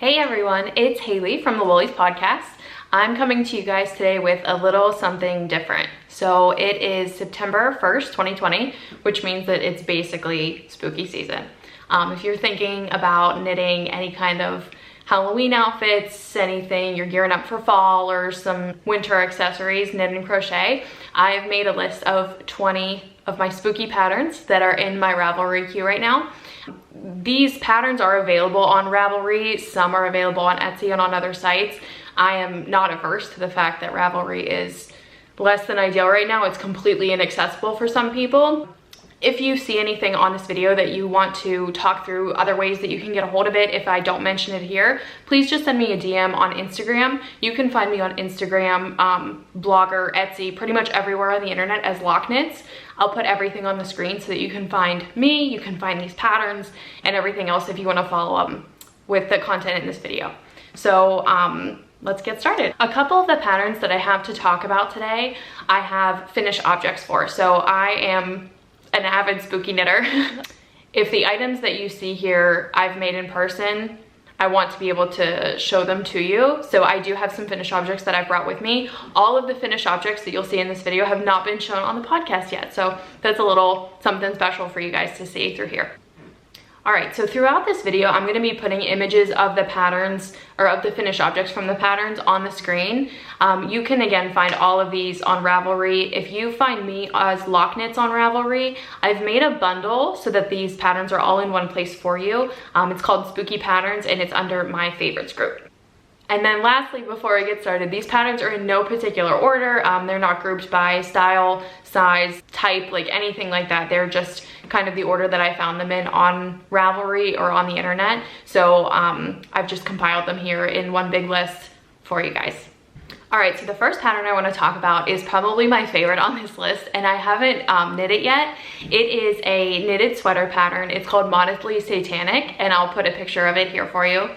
Hey everyone, it's Haley from the Woolies podcast. I'm coming to you guys today with a little something different. So it is September 1st, 2020, which means that it's basically spooky season. If you're thinking about knitting any kind of Halloween outfits, anything, you're gearing up for fall or some winter accessories, knit and crochet, I've made a list of 20 of my spooky patterns that are in my Ravelry queue right now. These patterns are available on Ravelry, some are available on Etsy and on other sites. I am not averse to the fact that Ravelry is less than ideal right now. It's completely inaccessible for some people. If you see anything on this video that you want to talk through other ways that you can get a hold of it, if I don't mention it here, please just send me a DM on Instagram. You can find me on Instagram, Blogger, Etsy, pretty much everywhere on the internet as Knits. I'll put everything on the screen so that you can find me, you can find these patterns and everything else if you want to follow up with the content in this video. So let's get started. A couple of the patterns that I have to talk about today, I have finished objects for. So I am an avid spooky knitter. If the items that you see here I've made in person, I want to be able to show them to you. So I do have some finished objects that I've brought with me. All of the finished objects that you'll see in this video have not been shown on the podcast yet. So that's a little something special for you guys to see through here. All right, so throughout this video, I'm gonna be putting images of the patterns or of the finished objects from the patterns on the screen. You can again find all of these on Ravelry. If you find me as Knits on Ravelry, I've made a bundle so that these patterns are all in one place for you. It's called Spooky Patterns and it's under my favorites group. And then lastly, before I get started, these patterns are in no particular order. They're not grouped by style, size, type, like anything like that. They're just kind of the order that I found them in on Ravelry or on the internet. So I've just compiled them here in one big list for you guys. All right, so the first pattern I want to talk about is probably my favorite on this list, and I haven't knit it yet. It is a knitted sweater pattern. It's called Modestly Satanic, and I'll put a picture of it here for you.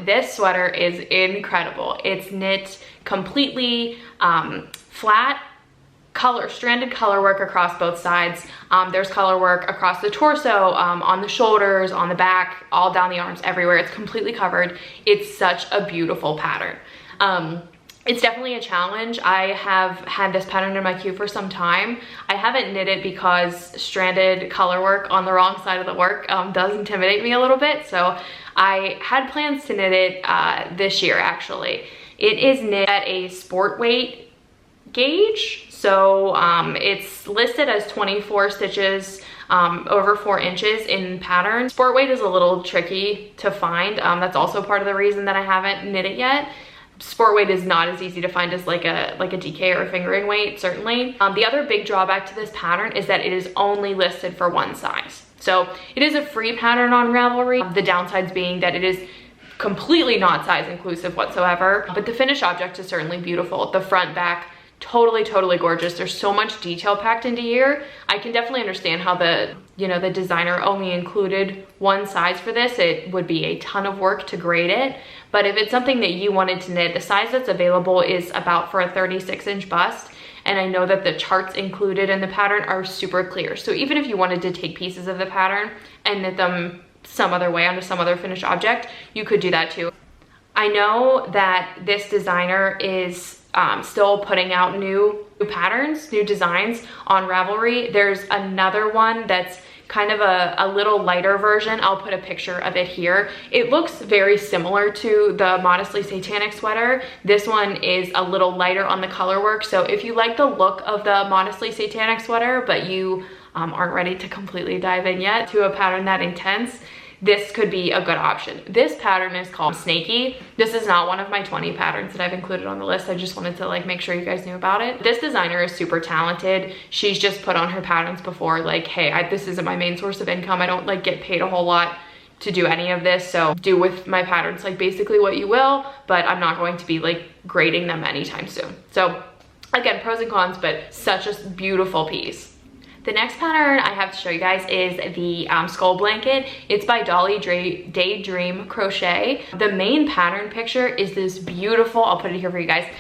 This sweater is incredible. It's knit completely flat, stranded color work across both sides. There's color work across the torso, on the shoulders, on the back, all down the arms, everywhere. It's completely covered. It's such a beautiful pattern. It's definitely a challenge. I have had this pattern in my queue for some time. I haven't knit it because stranded color work on the wrong side of the work does intimidate me a little bit. So I had plans to knit it this year actually. It is knit at a sport weight gauge. So it's listed as 24 stitches over 4 inches in pattern. Sport weight is a little tricky to find. That's also part of the reason that I haven't knit it yet. Sport weight is not as easy to find as like a DK or a fingering weight, certainly. The other big drawback to this pattern is that it is only listed for one size. So it is a free pattern on Ravelry. The downsides being that it is completely not size inclusive whatsoever, but the finished object is certainly beautiful. The front, back, totally gorgeous. There's so much detail packed into here. I can definitely understand how the designer only included one size for this. It would be a ton of work to grade it. But if it's something that you wanted to knit, the size that's available is about for a 36-inch bust. And I know that the charts included in the pattern are super clear. So even if you wanted to take pieces of the pattern and knit them some other way onto some other finished object, you could do that too. I know that this designer is still putting out new patterns, new designs on Ravelry. There's another one that's kind of a little lighter version. I'll put a picture of it here. It looks very similar to the Modestly Satanic sweater. This one is a little lighter on the color work. So if you like the look of the Modestly Satanic sweater, but you aren't ready to completely dive in yet to a pattern that intense, this could be a good option. This pattern is called Snakey. This is not one of my 20 patterns that I've included on the list. I just wanted to like make sure you guys knew about it. This designer is super talented. She's just put on her patterns before like, hey, this isn't my main source of income. I don't like get paid a whole lot to do any of this. So do with my patterns like basically what you will, but I'm not going to be like grading them anytime soon. So again, pros and cons, but such a beautiful piece. The next pattern I have to show you guys is the skull blanket. It's by Dolly Daydream Crochet. The main pattern picture is this beautiful, I'll put it here for you guys,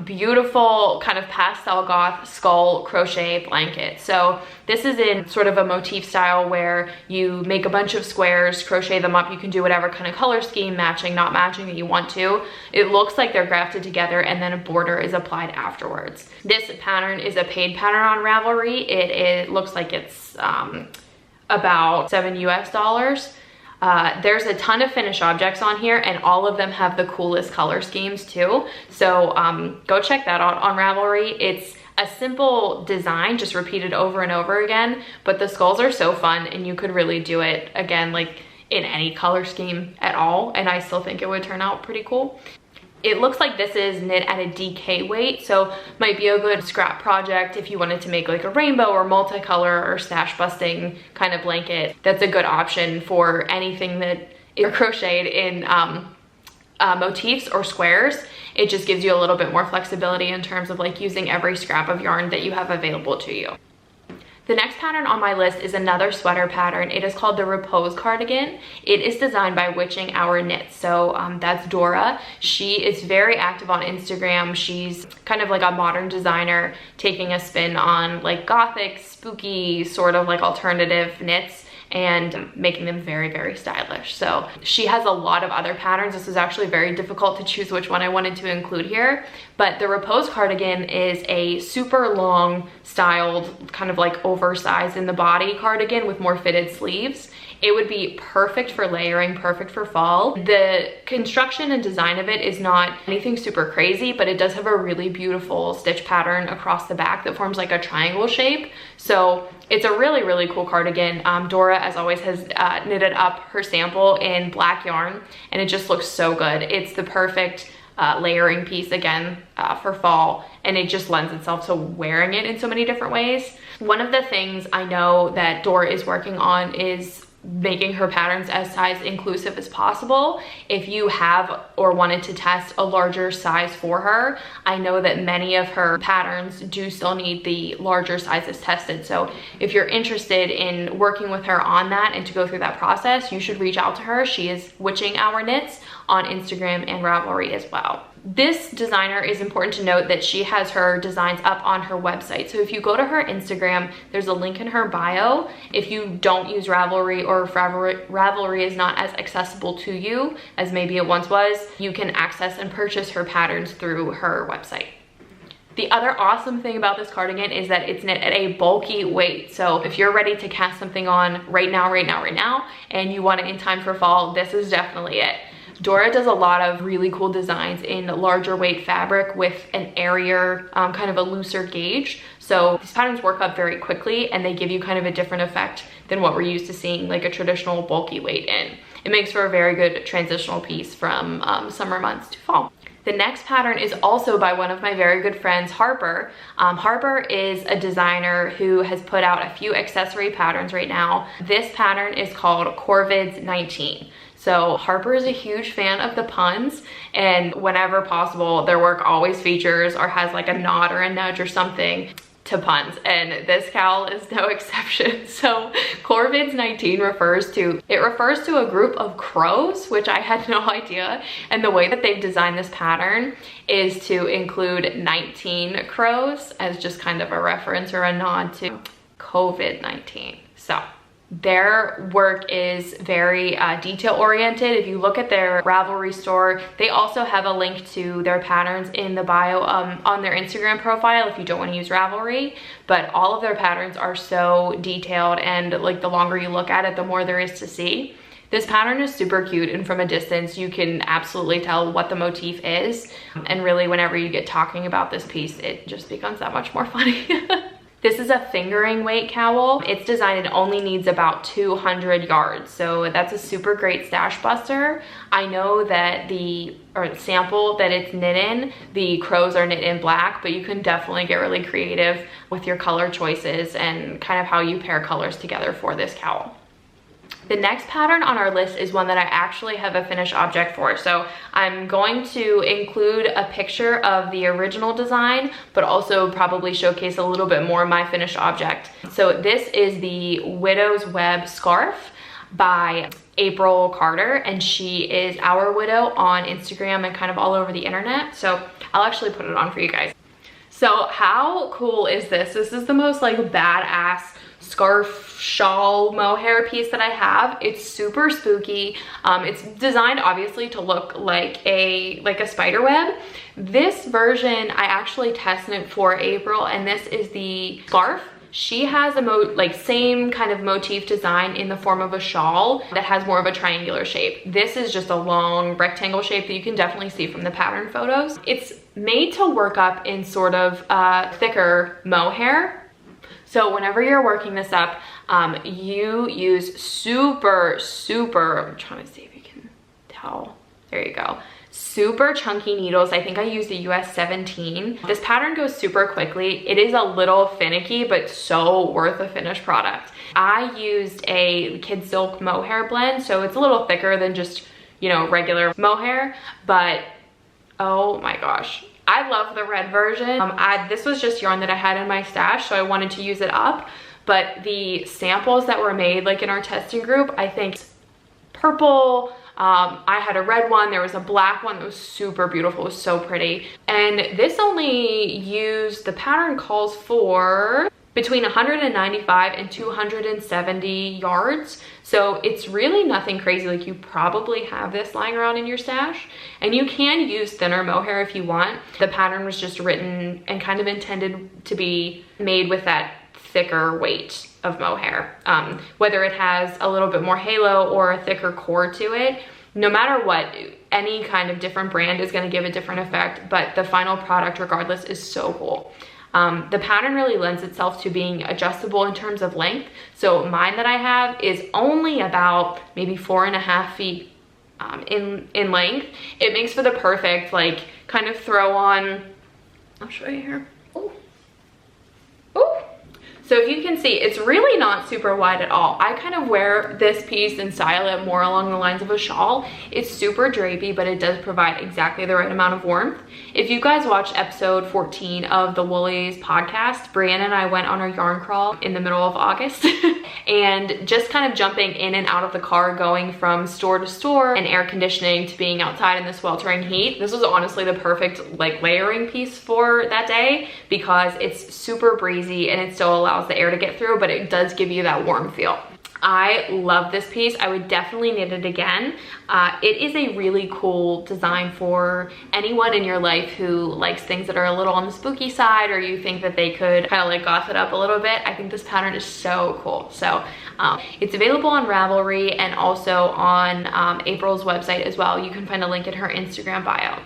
beautiful kind of pastel goth skull crochet blanket. So this is in sort of a motif style where you make a bunch of squares, crochet them up. You can do whatever kind of color scheme, matching, not matching, that you want to. It looks like they're grafted together and then a border is applied afterwards. This pattern is a paid pattern on Ravelry. It looks like it's about $7 US. There's a ton of finished objects on here and all of them have the coolest color schemes too. So go check that out on Ravelry. It's a simple design, just repeated over and over again, but the skulls are so fun and you could really do it again, like in any color scheme at all. And I still think it would turn out pretty cool. It looks like this is knit at a DK weight, so might be a good scrap project if you wanted to make like a rainbow or multicolor or stash busting kind of blanket. That's a good option for anything that is crocheted in motifs or squares. It just gives you a little bit more flexibility in terms of like using every scrap of yarn that you have available to you. The next pattern on my list is another sweater pattern. It is called the Repose cardigan. It is designed by witchinghourknits. So that's Dora. She is very active on Instagram. She's kind of like a modern designer taking a spin on like gothic, spooky, sort of like alternative knits and making them very, very stylish. So she has a lot of other patterns. This was actually very difficult to choose which one I wanted to include here, but the Repose cardigan is a super long styled, kind of like oversized in the body cardigan with more fitted sleeves. It would be perfect for layering, perfect for fall. The construction and design of it is not anything super crazy, but it does have a really beautiful stitch pattern across the back that forms like a triangle shape. So it's a really, really cool cardigan. Dora, as always, has knitted up her sample in black yarn and it just looks so good. It's the perfect layering piece again for fall, and it just lends itself to wearing it in so many different ways. One of the things I know that Dora is working on is making her patterns as size inclusive as possible. If you have or wanted to test a larger size for her, I know that many of her patterns do still need the larger sizes tested. So if you're interested in working with her on that and to go through that process, you should reach out to her. She is witchinghourknits on Instagram and Ravelry as well. This designer, is important to note that she has her designs up on her website. So if you go to her Instagram, there's a link in her bio. If you don't use Ravelry, or if Ravelry is not as accessible to you as maybe it once was, you can access and purchase her patterns through her website. The other awesome thing about this cardigan is that it's knit at a bulky weight. So if you're ready to cast something on right now, and you want it in time for fall, this is definitely it. Dora does a lot of really cool designs in larger weight fabric with an airier, kind of a looser gauge. So these patterns work up very quickly and they give you kind of a different effect than what we're used to seeing like a traditional bulky weight in. It makes for a very good transitional piece from summer months to fall. The next pattern is also by one of my very good friends, Harper. Harper is a designer who has put out a few accessory patterns right now. This pattern is called Corvids 19. So Harper is a huge fan of the puns, and whenever possible, their work always features or has like a nod or a nudge or something to puns, and this cowl is no exception. So Corvids 19 refers to a group of crows, which I had no idea, and the way that they've designed this pattern is to include 19 crows as just kind of a reference or a nod to COVID-19. So their work is very detail oriented. If you look at their Ravelry store, they also have a link to their patterns in the bio on their Instagram profile if you don't want to use Ravelry. But all of their patterns are so detailed, and like the longer you look at it, the more there is to see. This pattern is super cute, and from a distance you can absolutely tell what the motif is, and really whenever you get talking about this piece, it just becomes that much more funny. This is a fingering weight cowl. It's designed and only needs about 200 yards. So that's a super great stash buster. I know that the sample that it's knit in, the crows are knit in black, but you can definitely get really creative with your color choices and kind of how you pair colors together for this cowl. The next pattern on our list is one that I actually have a finished object for. So I'm going to include a picture of the original design, but also probably showcase a little bit more of my finished object. So this is the Widow's Web scarf. by April Carter, and she is Our Widow on Instagram and kind of all over the internet. So I'll actually put it on for you guys. So how cool is this? This is the most like badass scarf shawl mohair piece that I have. It's super spooky. It's designed obviously to look like a spider web. This version I actually tested it for April, and this is the scarf. She has a same kind of motif design in the form of a shawl that has more of a triangular shape. This is just a long rectangle shape that you can definitely see from the pattern photos. It's made to work up in sort of thicker mohair. So whenever you're working this up, you use super, I'm trying to see if you can tell. There you go. Super chunky needles. I think I used a US 17. This pattern goes super quickly. It is a little finicky, but so worth a finished product. I used a Kid Silk mohair blend, so it's a little thicker than just, you know, regular mohair, but oh my gosh. I love the red version. This was just yarn that I had in my stash, so I wanted to use it up, but the samples that were made like in our testing group, I think purple, I had a red one, there was a black one that was super beautiful, it was so pretty. And this only used, the pattern calls for between 195 and 270 yards. So it's really nothing crazy. Like, you probably have this lying around in your stash, and you can use thinner mohair if you want. The pattern was just written and kind of intended to be made with that thicker weight of mohair. Whether it has a little bit more halo or a thicker core to it, no matter what, any kind of different brand is going to give a different effect, but the final product regardless is so cool. The pattern really lends itself to being adjustable in terms of length. So mine that I have is only about maybe 4.5 feet in length. It makes for the perfect like kind of throw on. I'll show you here. Ooh. Ooh. So if you can see, it's really not super wide at all. I kind of wear this piece and style it more along the lines of a shawl. It's super drapey, but it does provide exactly the right amount of warmth. If you guys watched episode 14 of the Woolies podcast, Brianna and I went on our yarn crawl in the middle of August and just kind of jumping in and out of the car, going from store to store and air conditioning to being outside in the sweltering heat. This was honestly the perfect like layering piece for that day because it's super breezy and it still allows the air to get through, but it does give you that warm feel. I love this piece. I would definitely knit it again. It is a really cool design for anyone in your life who likes things that are a little on the spooky side, or you think that they could kind of like goth it up a little bit. I think this pattern is so cool. So it's available on Ravelry and also on April's website as well. You can find a link in her Instagram bio.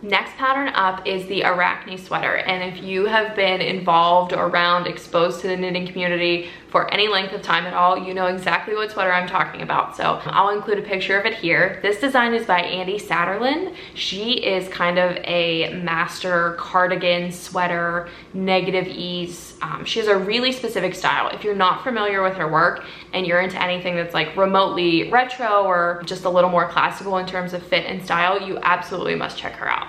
Next pattern up is the Arachne sweater, and if you have been involved or around, exposed to the knitting community for any length of time at all, you know exactly what sweater I'm talking about. So I'll include a picture of it here. This design is by Andy Satterlund. She is kind of a master cardigan sweater, negative ease. She has a really specific style. If you're not familiar with her work and you're into anything that's like remotely retro or just a little more classical in terms of fit and style, you absolutely must check her out.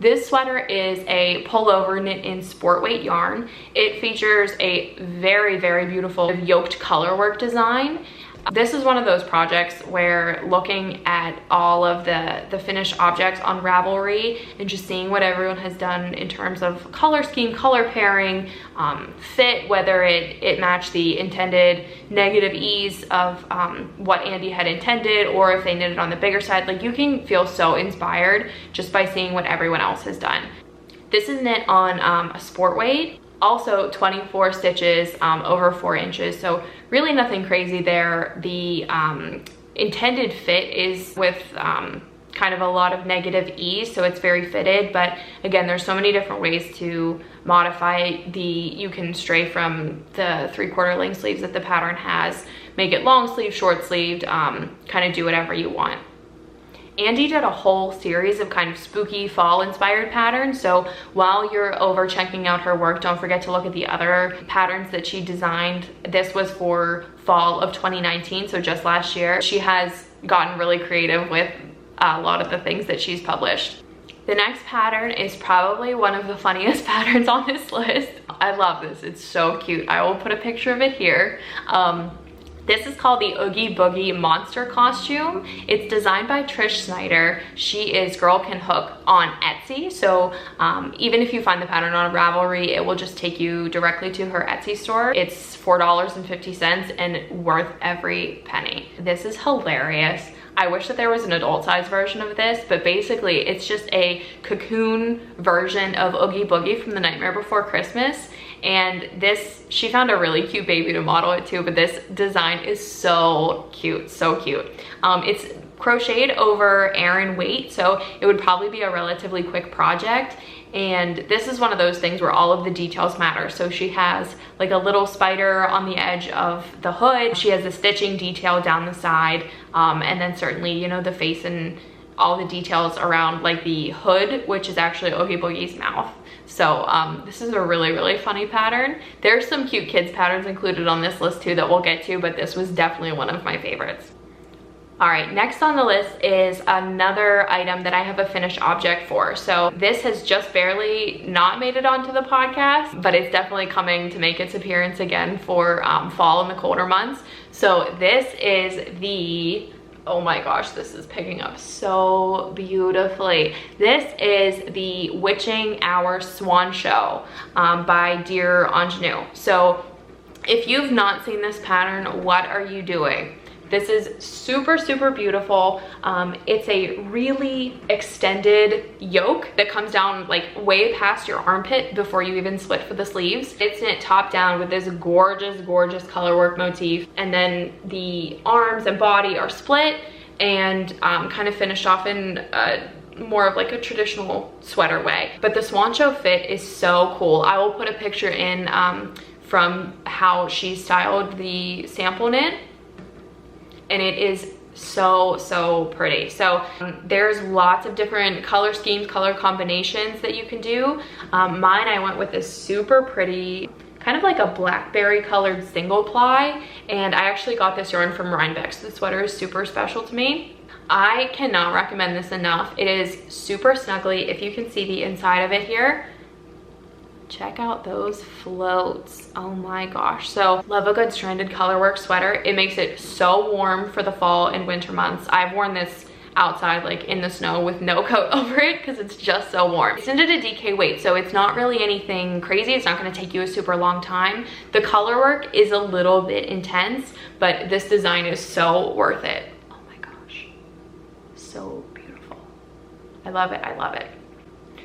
This sweater is a pullover knit in sport weight yarn. It features a very, very beautiful yoked color work design. This is one of those projects where looking at all of the finished objects on Ravelry and just seeing what everyone has done in terms of color scheme, color pairing, fit, whether it matched the intended negative ease of what Andy had intended, or if they knit it on the bigger side, like you can feel so inspired just by seeing what everyone else has done. This is knit on a sport weight. Also 24 stitches over 4 inches, so really nothing crazy there. The intended fit is with kind of a lot of negative ease, so it's very fitted, but again, there's so many different ways to modify you can stray from the 3/4 length sleeves that the pattern has, make it long sleeve, short sleeved, kind of do whatever you want. Andy did a whole series of kind of spooky fall inspired patterns, so while you're over checking out her work, don't forget to look at the other patterns that she designed. This was for fall of 2019, so just last year. She has gotten really creative with a lot of the things that she's published. The next pattern is probably one of the funniest patterns on this list. I love this, it's so cute. I will put a picture of it here. This is called the Oogie Boogie monster costume. It's designed by Trish Snyder. She is Girl Can Hook on Etsy. So even if you find the pattern on Ravelry, it will just take you directly to her Etsy store. It's $4.50 and worth every penny. This is hilarious. I wish that there was an adult size version of this, but basically it's just a cocoon version of Oogie Boogie from The Nightmare Before Christmas. And this, she found a really cute baby to model it to, but this design is so cute, so cute. It's crocheted over Aran weight, so it would probably be a relatively quick project. And this is one of those things where all of the details matter. So she has like a little spider on the edge of the hood. She has a stitching detail down the side. And then certainly, you know, the face and all the details around like the hood, which is actually Oogie Boogie's mouth. So this is a really, really funny pattern. There's some cute kids patterns included on this list too that we'll get to, but this was definitely one of my favorites. All right, next on the list is another item that I have a finished object for. So this has just barely not made it onto the podcast, but it's definitely coming to make its appearance again for fall and the colder months. So this is the, oh my gosh, this is picking up so beautifully. This is the Witching Hour Swan Show by Dearden. So if you've not seen this pattern, what are you doing? This is super, super beautiful. It's a really extended yoke that comes down like way past your armpit before you even split for the sleeves. It's knit top down with this gorgeous, gorgeous color work motif. And then the arms and body are split and kind of finished off in more of like a traditional sweater way. But the swan show fit is so cool. I will put a picture in from how she styled the sample knit. And it is so, so pretty. So there's lots of different color schemes, color combinations that you can do. Mine, I went with this super pretty, kind of like a blackberry colored single ply. And I actually got this yarn from Rhinebeck. So the sweater is super special to me. I cannot recommend this enough. It is super snuggly. If you can see the inside of it here, check out those floats. Oh my gosh. So love a good stranded colorwork sweater. It makes it so warm for the fall and winter months. I've worn this outside like in the snow with no coat over it because it's just so warm. It's knitted a DK weight, so it's not really anything crazy. It's not going to take you a super long time. The color work is a little bit intense, but this design is so worth it. Oh my gosh, so beautiful. I love it. I love it.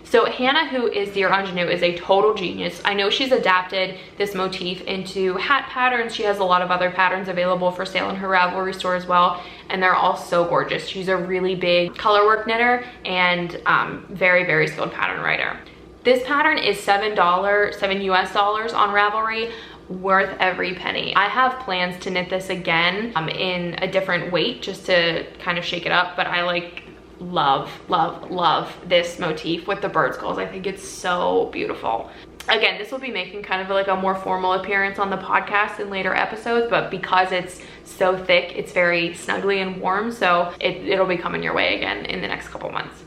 So Hannah, who is Dearden, is a total genius. I know she's adapted this motif into hat patterns. She has a lot of other patterns available for sale in her Ravelry store as well, and they're all so gorgeous. She's a really big color work knitter and very, very skilled pattern writer. This pattern is $7 US on Ravelry, worth every penny. I have plans to knit this again in a different weight just to kind of shake it up, but I like love, love, love this motif with the bird skulls. I think it's so beautiful. Again, this will be making kind of like a more formal appearance on the podcast in later episodes, but because it's so thick, it's very snuggly and warm, so it'll be coming your way again in the next couple months.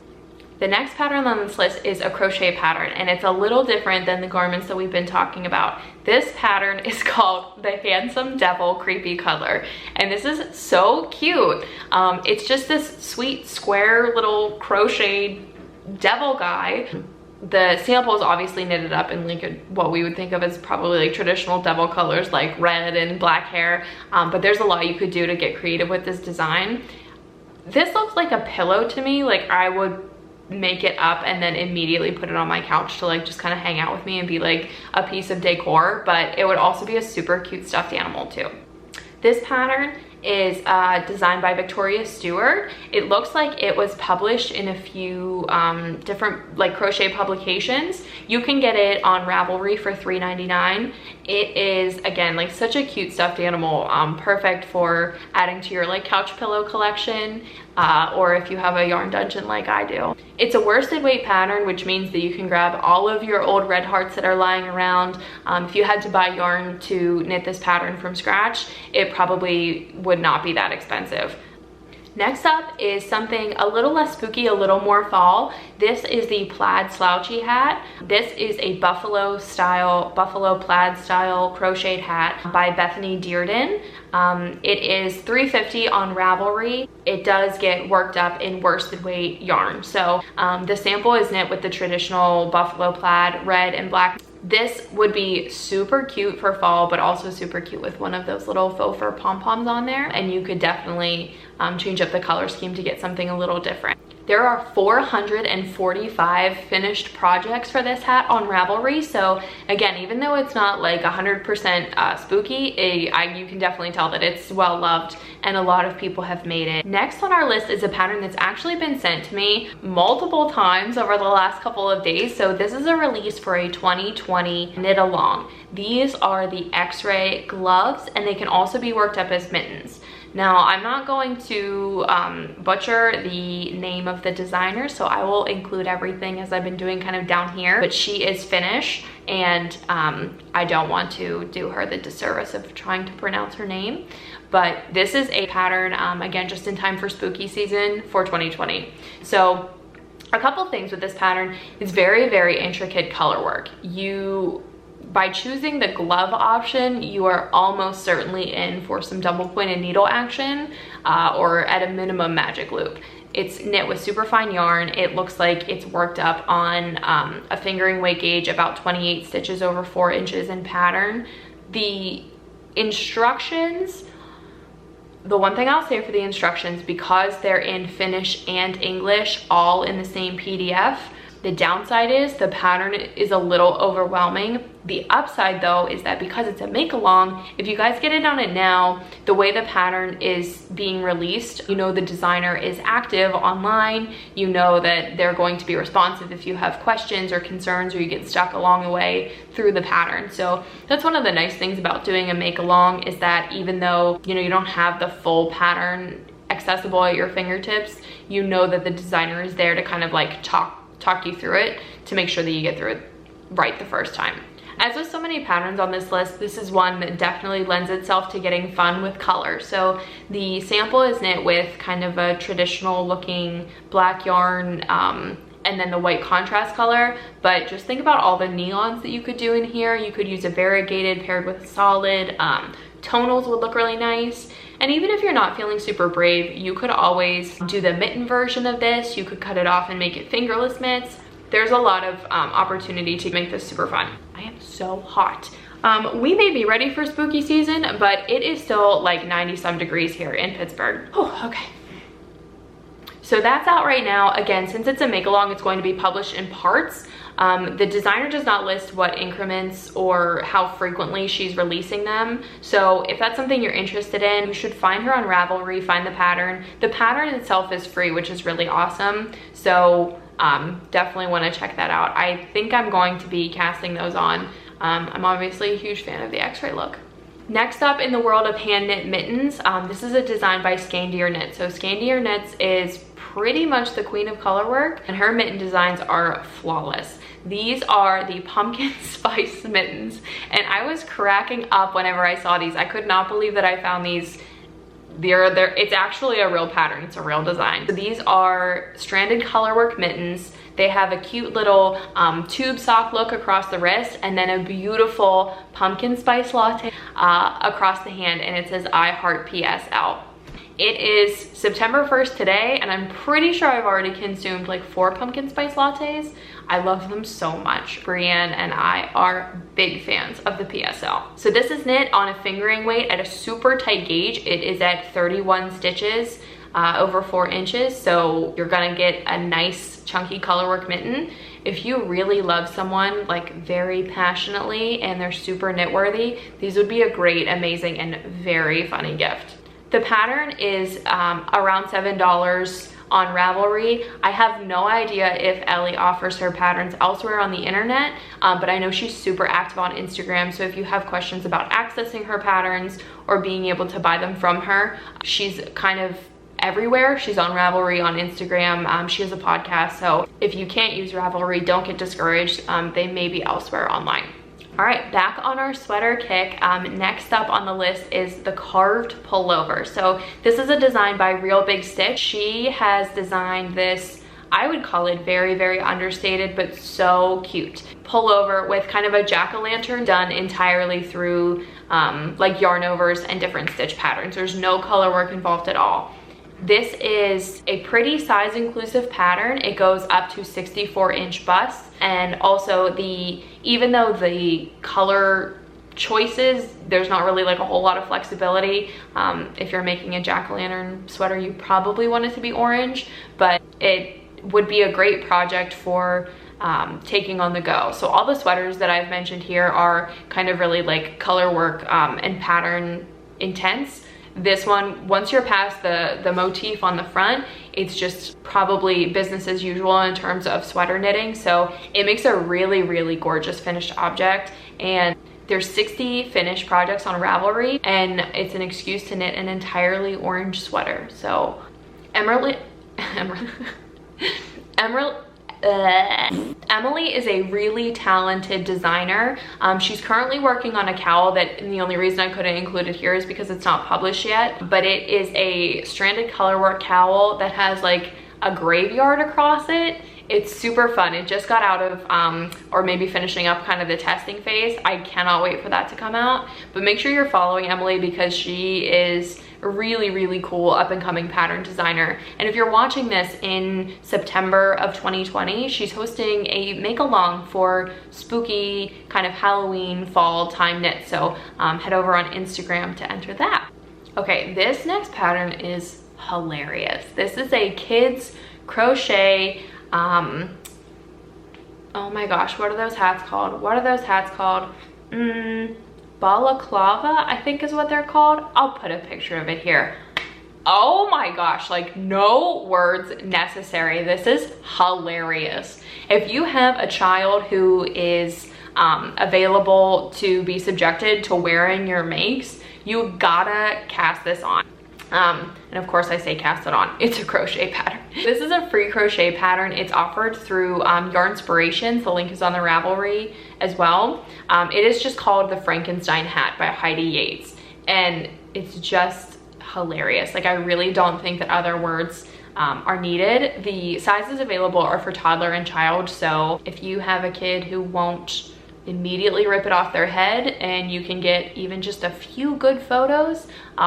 The next pattern on this list is a crochet pattern, and it's a little different than the garments that we've been talking about. This pattern is called the Handsome Devil Creepy Cuddler, and this is so cute. It's just this sweet square little crocheted devil guy. The sample is obviously knitted up in like what we would think of as probably like traditional devil colors like red and black hair, but there's a lot you could do to get creative with this design. This looks like a pillow to me. Like I would make it up and then immediately put it on my couch to like just kind of hang out with me and be like a piece of decor, but it would also be a super cute stuffed animal too. This pattern is designed by Victoria Stewart. It looks like it was published in a few different like crochet publications. You can get it on Ravelry for $3.99. It is, again, like such a cute stuffed animal, perfect for adding to your like couch pillow collection, or if you have a yarn dungeon like I do. It's a worsted weight pattern, which means that you can grab all of your old red hearts that are lying around. If you had to buy yarn to knit this pattern from scratch, it probably would not be that expensive. Next up is something a little less spooky, a little more fall. This is the Plaid Slouchy hat. This is a buffalo plaid style crocheted hat by Bethany Dearden. It is $3.50 on Ravelry. It does get worked up in worsted weight yarn. So the sample is knit with the traditional buffalo plaid, red and black. This would be super cute for fall, but also super cute with one of those little faux fur pom-poms on there. And you could definitely change up the color scheme to get something a little different. There are 445 finished projects for this hat on Ravelry. So again, even though it's not like 100% spooky, you can definitely tell that it's well loved and a lot of people have made it. Next on our list is a pattern that's actually been sent to me multiple times over the last couple of days. So this is a release for a 2020 knit along. These are the X-ray gloves, and they can also be worked up as mittens. Now, I'm not going to butcher the name of the designer, so I will include everything as I've been doing kind of down here, but she is Finnish, and I don't want to do her the disservice of trying to pronounce her name. But this is a pattern, again, just in time for spooky season for 2020. So a couple things with this pattern is very, very intricate color work. By choosing the glove option, you are almost certainly in for some double pointed needle action or at a minimum magic loop. It's knit with super fine yarn. It looks like it's worked up on a fingering weight gauge, about 28 stitches over 4 inches in pattern. The instructions, the one thing I'll say for the instructions, because they're in Finnish and English all in the same PDF, the downside is the pattern is a little overwhelming. The upside though is that because it's a make along, if you guys get it on it now, the way the pattern is being released, you know the designer is active online, you know that they're going to be responsive if you have questions or concerns or you get stuck along the way through the pattern. So that's one of the nice things about doing a make along, is that even though you don't have the full pattern accessible at your fingertips, you know that the designer is there to kind of like talk you through it to make sure that you get through it right the first time. As with so many patterns on this list, this is one that definitely lends itself to getting fun with color. So the sample is knit with kind of a traditional looking black yarn and then the white contrast color, but just think about all the neons that you could do in here. You could use a variegated paired with solid. Tonals would look really nice. And even if you're not feeling super brave, you could always do the mitten version of this. You could cut it off and make it fingerless mitts. There's a lot of opportunity to make this super fun. I am so hot. We may be ready for spooky season, but it is still like 90 some degrees here in Pittsburgh. Oh, okay. So that's out right now. Again, since it's a make along, it's going to be published in parts. The designer does not list what increments or how frequently she's releasing them. So if that's something you're interested in, you should find her on Ravelry, find the pattern. The pattern itself is free, which is really awesome. So definitely want to check that out. I think I'm going to be casting those on. I'm obviously a huge fan of the X-ray look. Next up in the world of hand knit mittens, this is a design by Skeindeer Knits. So Skeindeer Knits is pretty much the queen of color work, and her mitten designs are flawless. These are the pumpkin spice mittens, and I was cracking up whenever I saw these. I could not believe that I found these. It's actually a real pattern, it's a real design. So these are stranded colorwork mittens. They have a cute little tube sock look across the wrist, and then a beautiful pumpkin spice latte across the hand, and it says I heart PSL. It is September 1st today, and I'm pretty sure I've already consumed like 4 pumpkin spice lattes. I love them so much. Brienne and I are big fans of the PSL. So this is knit on a fingering weight at a super tight gauge. It is at 31 stitches over 4 inches. So you're gonna get a nice chunky colorwork mitten. If you really love someone like very passionately and they're super knit worthy, these would be a great, amazing, and very funny gift. The pattern is around $7 on Ravelry. I have no idea if Ellie offers her patterns elsewhere on the internet, but I know she's super active on Instagram. So if you have questions about accessing her patterns or being able to buy them from her, she's kind of everywhere. She's on Ravelry, on Instagram. She has a podcast. So if you can't use Ravelry, don't get discouraged. They may be elsewhere online. All right, back on our sweater kick. Next up on the list is the carved pullover. So this is a design by Real Big Stitch. She has designed this, I would call it very, very understated, but so cute. Pullover with kind of a jack-o'-lantern done entirely through like yarn overs and different stitch patterns. There's no color work involved at all. This is a pretty size inclusive pattern. It goes up to 64-inch bust, and also even though the color choices, there's not really like a whole lot of flexibility. If you're making a jack-o'-lantern sweater, you probably want it to be orange, but it would be a great project for taking on the go. So all the sweaters that I've mentioned here are kind of really like color work and pattern intense. This one, once you're past the motif on the front, it's just probably business as usual in terms of sweater knitting. So it makes a really, really gorgeous finished object. And there's 60 finished projects on Ravelry, and it's an excuse to knit an entirely orange sweater. So Emily is a really talented designer. She's currently working on a cowl and the only reason I couldn't include it here is because it's not published yet, but it is a stranded colorwork cowl that has like a graveyard across it. It's super fun. It just got out of, or maybe finishing up kind of the testing phase. I cannot wait for that to come out. But make sure you're following Emily because she is a really, really cool up and coming pattern designer. And if you're watching this in September of 2020, she's hosting a make along for spooky kind of Halloween fall time knit. So head over on Instagram to enter that. Okay, this next pattern is hilarious. This is a kids crochet, oh my gosh, what are those hats called? What are those hats called? Balaclava, I think is what they're called. I'll put a picture of it here. Oh my gosh, like no words necessary. This is hilarious. If you have a child who is available to be subjected to wearing your makes, you gotta cast this on. And of course I say cast it on. It's a crochet pattern. This is a free crochet pattern. It's offered through Yarnspirations. The link is on the Ravelry as well. It is just called the Frankenstein hat by Heidi Yates. And it's just hilarious. Like I really don't think that other words are needed. The sizes available are for toddler and child. So if you have a kid who won't immediately rip it off their head and you can get even just a few good photos,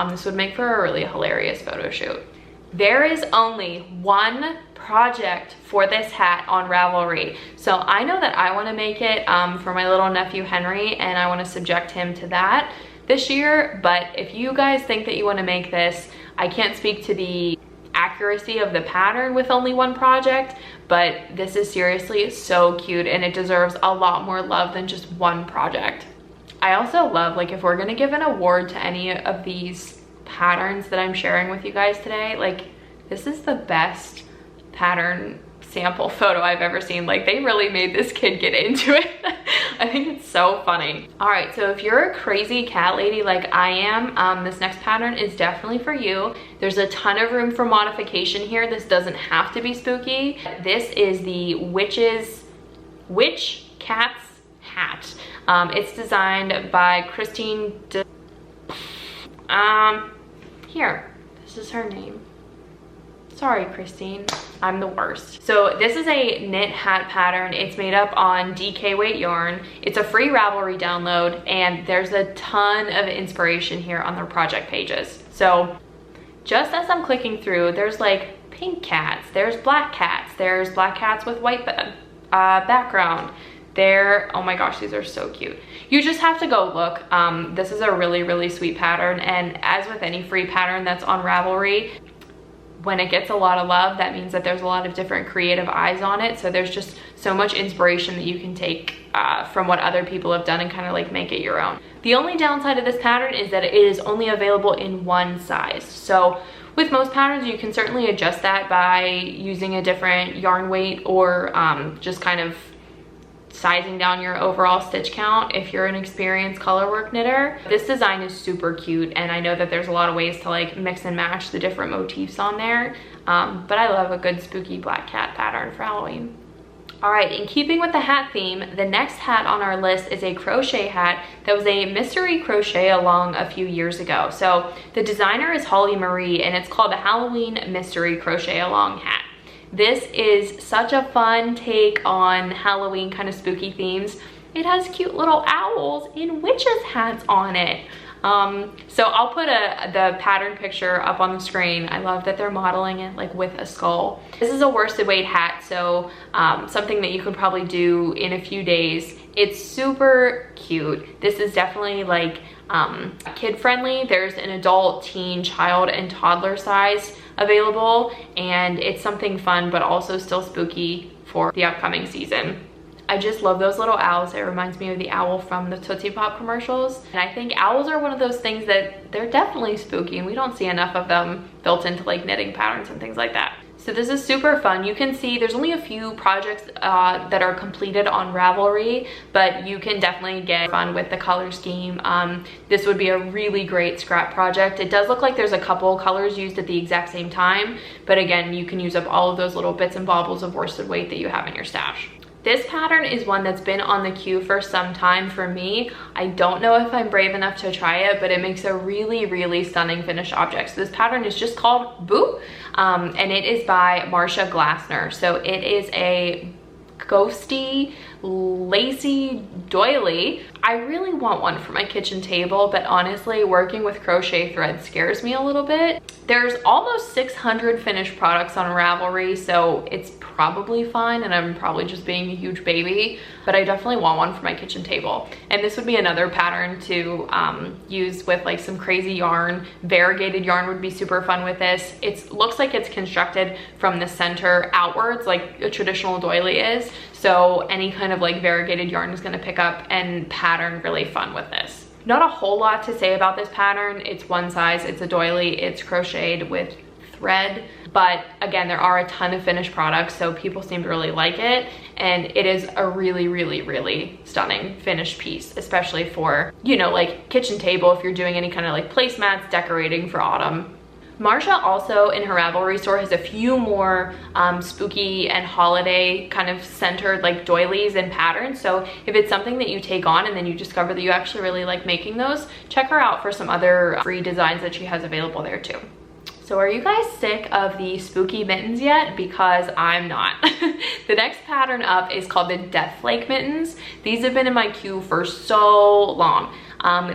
this would make for a really hilarious photo shoot. There is only one project for this hat on Ravelry. So I know that I want to make it for my little nephew Henry, and I want to subject him to that this year. But if you guys think that you want to make this, I can't speak to the accuracy of the pattern with only one project, but this is seriously so cute and it deserves a lot more love than just one project. I also love, like, if we're gonna give an award to any of these patterns that I'm sharing with you guys today, like, this is the best pattern sample photo I've ever seen. Like, they really made this kid get into it. I think it's so funny. All right, so if you're a crazy cat lady like I am, this next pattern is definitely for you. There's a ton of room for modification here. This doesn't have to be spooky. This is the Witch Cat's hat. It's designed by Christine here, this is her name. Sorry, Christine, I'm the worst. So this is a knit hat pattern. It's made up on DK weight yarn. It's a free Ravelry download, and there's a ton of inspiration here on their project pages. So just as I'm clicking through, there's like pink cats, there's black cats with white background. Oh my gosh, these are so cute. You just have to go look. This is a really, really sweet pattern, and as with any free pattern that's on Ravelry, when it gets a lot of love, that means that there's a lot of different creative eyes on it. So there's just so much inspiration that you can take from what other people have done and kind of like make it your own. The only downside of this pattern is that it is only available in one size. So with most patterns, you can certainly adjust that by using a different yarn weight or just kind of sizing down your overall stitch count if you're an experienced colorwork knitter. This design is super cute, and I know that there's a lot of ways to like mix and match the different motifs on there, but I love a good spooky black cat pattern for Halloween. All right, in keeping with the hat theme, the next hat on our list is a crochet hat that was a mystery crochet along a few years ago. So the designer is Holly Marie, and it's called the Halloween Mystery Crochet Along hat. This is such a fun take on Halloween kind of spooky themes. It has cute little owls in witches hats on it. So I'll put the pattern picture up on the screen. I love that they're modeling it like with a skull. This is a worsted weight hat, so something that you could probably do in a few days. It's super cute. This is definitely like kid friendly. There's an adult, teen, child, and toddler size available, and it's something fun but also still spooky for the upcoming season. I just love those little owls. It reminds me of the owl from the Tootsie Pop commercials. And I think owls are one of those things that they're definitely spooky, and we don't see enough of them built into like knitting patterns and things like that. So this is super fun. You can see there's only a few projects that are completed on Ravelry, but you can definitely get fun with the color scheme. This would be a really great scrap project. It does look like there's a couple colors used at the exact same time, but again, you can use up all of those little bits and baubles of worsted weight that you have in your stash. This pattern is one that's been on the queue for some time for me. I don't know if I'm brave enough to try it, but it makes a really, really stunning finished object. So this pattern is just called Boo, and it is by Marsha Glassner. So it is a ghosty, lacy doily. I really want one for my kitchen table, but honestly, working with crochet thread scares me a little bit. There's almost 600 finished products on Ravelry, so it's probably fine, and I'm probably just being a huge baby, but I definitely want one for my kitchen table. And this would be another pattern to use with like some crazy yarn. Variegated yarn would be super fun with this. It looks like it's constructed from the center outwards like a traditional doily is, so any kind of like variegated yarn is going to pick up and pattern really fun with this. Not a whole lot to say about this pattern. It's one size, it's a doily, it's crocheted with thread, but again, there are a ton of finished products, so people seem to really like it, and it is a really, really, really stunning finished piece, especially for, you know, like kitchen table if you're doing any kind of like placemats, decorating for autumn. Marsha also in her Ravelry store has a few more spooky and holiday kind of centered like doilies and patterns. So if it's something that you take on and then you discover that you actually really like making those, check her out for some other free designs that she has available there too. So are you guys sick of the spooky mittens yet? Because I'm not. The next pattern up is called the Death Flake mittens. These have been in my queue for so long.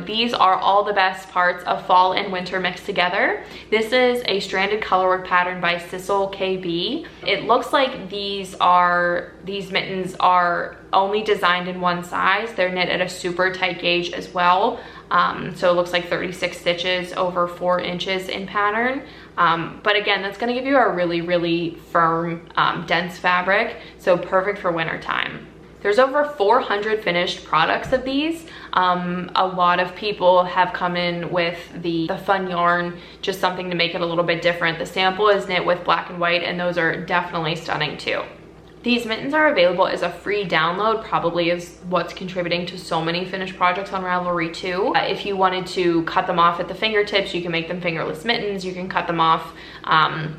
These are all the best parts of fall and winter mixed together. This is a stranded colorwork pattern by Sissel KB. It looks like these mittens are only designed in one size. They're knit at a super tight gauge as well. So it looks like 36 stitches over 4 inches in pattern. But again, that's gonna give you a really, really firm, dense fabric. So perfect for winter time. There's over 400 finished products of these. A lot of people have come in with the fun yarn, just something to make it a little bit different. The sample is knit with black and white, and those are definitely stunning too. These mittens are available as a free download, probably is what's contributing to so many finished projects on Ravelry too. If you wanted to cut them off at the fingertips, you can make them fingerless mittens. You can cut them off,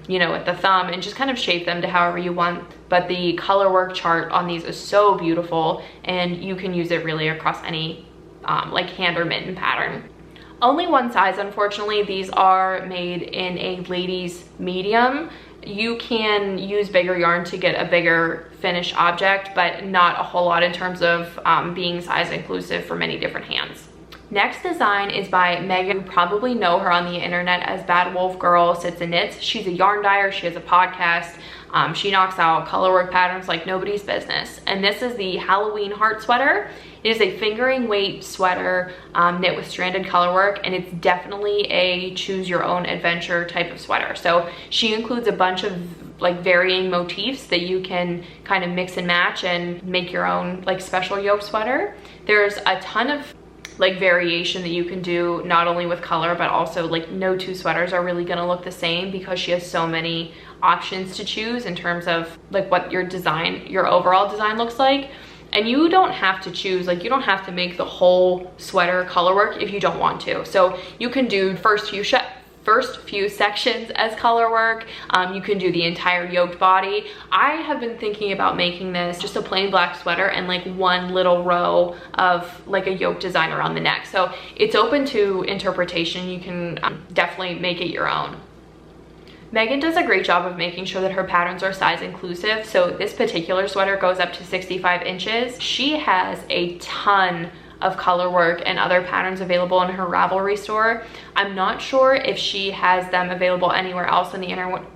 you know, with the thumb and just kind of shape them to however you want. But the color work chart on these is so beautiful, and you can use it really across any like hand or mitten pattern. Only one size, unfortunately. These are made in a ladies medium. You can use bigger yarn to get a bigger finished object, but not a whole lot in terms of being size inclusive for many different hands. Next design is by Megan. You probably know her on the internet as Bad Wolf Girl Sits and Knits. She's a yarn dyer, she has a podcast. She knocks out colorwork patterns like nobody's business. And this is the Halloween heart sweater. It is a fingering weight sweater knit with stranded colorwork, and it's definitely a choose your own adventure type of sweater. So she includes a bunch of like varying motifs that you can kind of mix and match and make your own like special yoke sweater. There's a ton of like variation that you can do, not only with color, but also like no two sweaters are really gonna look the same because she has so many options to choose in terms of like what your design, your overall design looks like. And you don't have to choose, like you don't have to make the whole sweater color work if you don't want to. So you can do first first few sections as color work. You can do the entire yoked body. I have been thinking about making this just a plain black sweater and like one little row of like a yoke design around the neck. So it's open to interpretation. You can definitely make it your own. Megan does a great job of making sure that her patterns are size inclusive. So this particular sweater goes up to 65 inches. She has a ton of color work and other patterns available in her Ravelry store. I'm not sure if she has them available anywhere else on the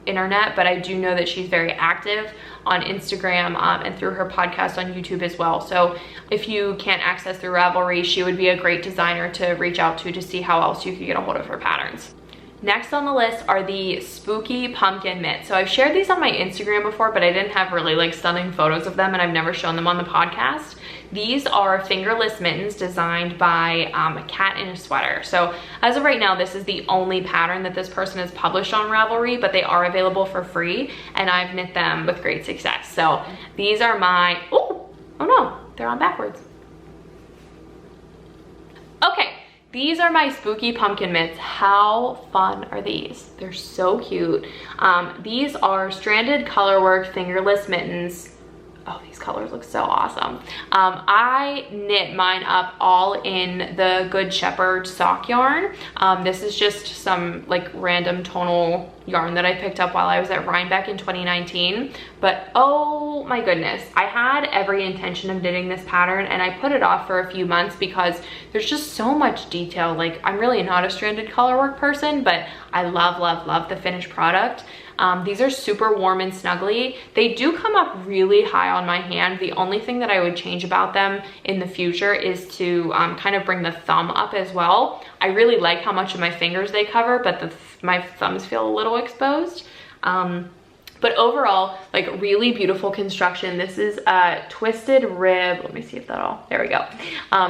internet, but I do know that she's very active on Instagram and through her podcast on YouTube as well. So if you can't access through Ravelry, she would be a great designer to reach out to see how else you could get a hold of her patterns. Next on the list are the spooky pumpkin mitts. So I've shared these on my Instagram before, but I didn't have really like stunning photos of them, and I've never shown them on the podcast. These are fingerless mittens designed by a cat in a sweater. So as of right now, this is the only pattern that this person has published on Ravelry, but they are available for free, and I've knit them with great success. So these are my, oh no, they're on backwards. Okay. These are my spooky pumpkin mitts. How fun are these? They're so cute. These are stranded colorwork fingerless mittens. Oh, these colors look so awesome. I knit mine up all in the Good Shepherd sock yarn. This is just some like random tonal yarn that I picked up while I was at Rhinebeck in 2019. But oh my goodness, I had every intention of knitting this pattern, and I put it off for a few months because there's just so much detail. Like, I'm really not a stranded colorwork person, but I love the finished product. These are super warm and snuggly. They do come up really high on my hand. The only thing that I would change about them in the future is to kind of bring the thumb up as well. I really like how much of my fingers they cover, but my thumbs feel a little exposed. But overall, like, really beautiful construction. This is a twisted rib. Let me see if there we go.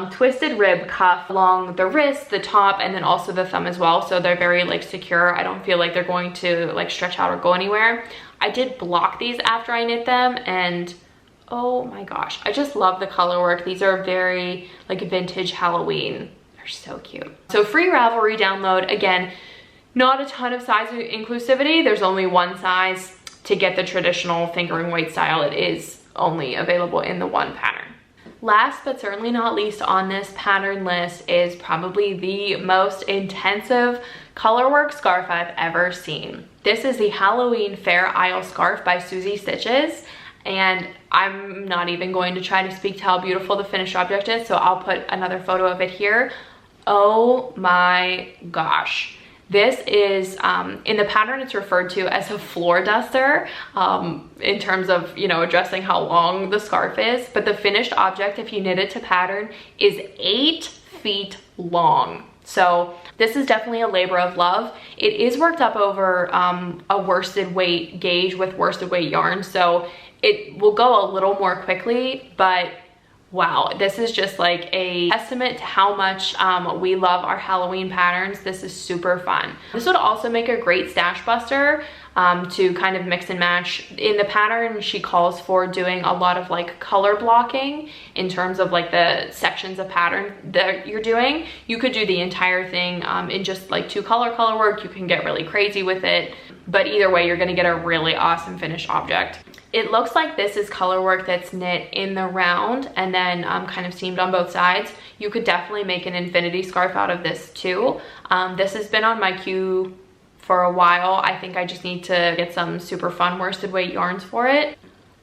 Twisted rib cuff along the wrist, the top, and then also the thumb as well. So they're very like secure. I don't feel like they're going to like stretch out or go anywhere. I did block these after I knit them, and oh my gosh, I just love the color work. These are very like vintage Halloween. They're so cute. So free Ravelry download. Again, not a ton of size inclusivity. There's only one size. To get the traditional fingering weight style, it is only available in the one pattern. Last but certainly not least on this pattern list is probably the most intensive colorwork scarf I've ever seen. This is the Halloween Fair Isle Scarf by Susie Stitches, and I'm not even going to try to speak to how beautiful the finished object is, so I'll put another photo of it here. Oh my gosh. This is, in the pattern, it's referred to as a floor duster in terms of, you know, addressing how long the scarf is. But the finished object, if you knit it to pattern, is 8 feet long. So this is definitely a labor of love. It is worked up over a worsted weight gauge with worsted weight yarn. So it will go a little more quickly, but wow, this is just like a testament to how much we love our Halloween patterns. This is super fun. This would also make a great stash buster to kind of mix and match. In the pattern, she calls for doing a lot of like color blocking in terms of like the sections of pattern that you're doing. You could do the entire thing in just like 2-color color work. You can get really crazy with it, but either way, you're gonna get a really awesome finished object. It looks like this is color work that's knit in the round and then kind of seamed on both sides. You could definitely make an infinity scarf out of this too. This has been on my queue for a while. I think I just need to get some super fun worsted weight yarns for it.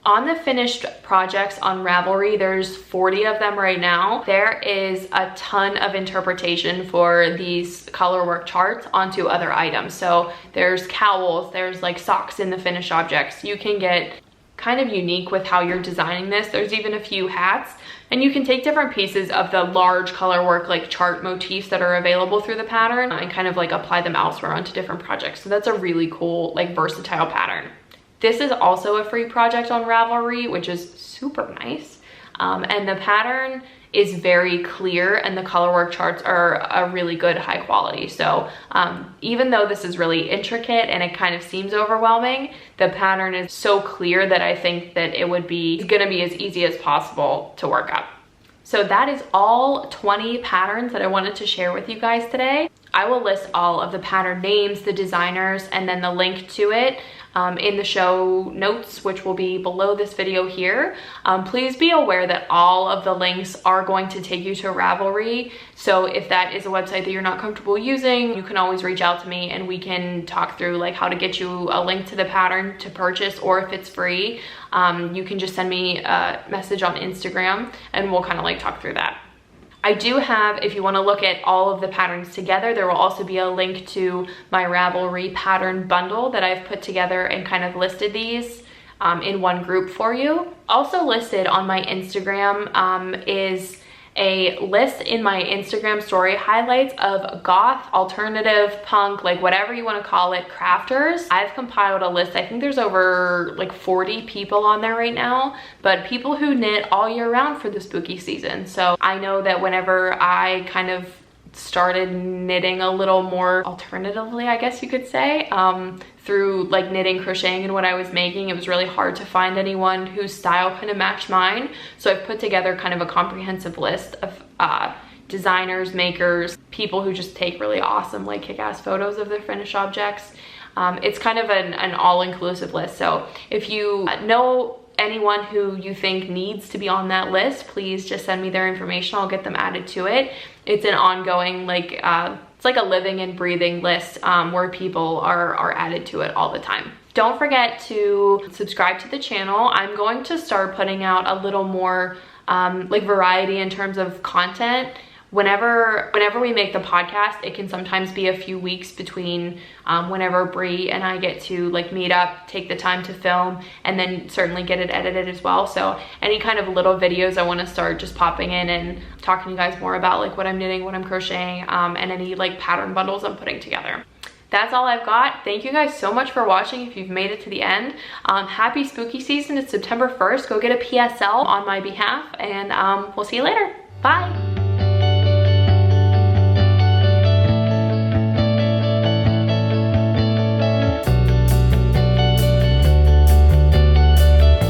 On the finished projects on Ravelry, there's 40 of them right now. There is a ton of interpretation for these color work charts onto other items. So there's cowls, there's like socks in the finished objects. You can get kind of unique with how you're designing this. There's even a few hats, and you can take different pieces of the large color work like chart motifs that are available through the pattern and kind of like apply them elsewhere onto different projects. So that's a really cool, like, versatile pattern. This is also a free project on Ravelry, which is super nice. And the pattern is very clear, and the color work charts are a really good high quality. So even though this is really intricate and it kind of seems overwhelming, the pattern is so clear that I think that it's gonna be as easy as possible to work up. So that is all 20 patterns that I wanted to share with you guys today. I will list all of the pattern names, the designers, and then the link to it in the show notes, which will be below this video here. Please be aware that all of the links are going to take you to Ravelry. So if that is a website that you're not comfortable using, you can always reach out to me and we can talk through like how to get you a link to the pattern to purchase, or if it's free, you can just send me a message on Instagram and we'll kind of like talk through that. I do have, if you want to look at all of the patterns together, there will also be a link to my Ravelry pattern bundle that I've put together and kind of listed these in one group for you. Also listed on my Instagram is a list in my Instagram story highlights of goth, alternative, punk, like whatever you want to call it, crafters. I've compiled a list. I think there's over like 40 people on there right now, but people who knit all year round for the spooky season. So I know that whenever I kind of started knitting a little more alternatively, I guess you could say, through like knitting, crocheting, and what I was making, it was really hard to find anyone whose style kind of matched mine. So I've put together kind of a comprehensive list of designers, makers, people who just take really awesome, like kick-ass photos of their finished objects. It's kind of an all-inclusive list. So if you know anyone who you think needs to be on that list, please just send me their information. I'll get them added to it. It's an ongoing, like, it's like a living and breathing list where people are added to it all the time. Don't forget to subscribe to the channel. I'm going to start putting out a little more like variety in terms of content. Whenever we make the podcast, it can sometimes be a few weeks between whenever Bree and I get to like meet up, take the time to film, and then certainly get it edited as well. So any kind of little videos I want to start just popping in and talking to you guys more about like what I'm knitting, what I'm crocheting, and any like pattern bundles I'm putting together. That's all I've got. Thank you guys so much for watching if you've made it to the end. Happy spooky season. It's September 1st. Go get a PSL on my behalf, and we'll see you later. Bye.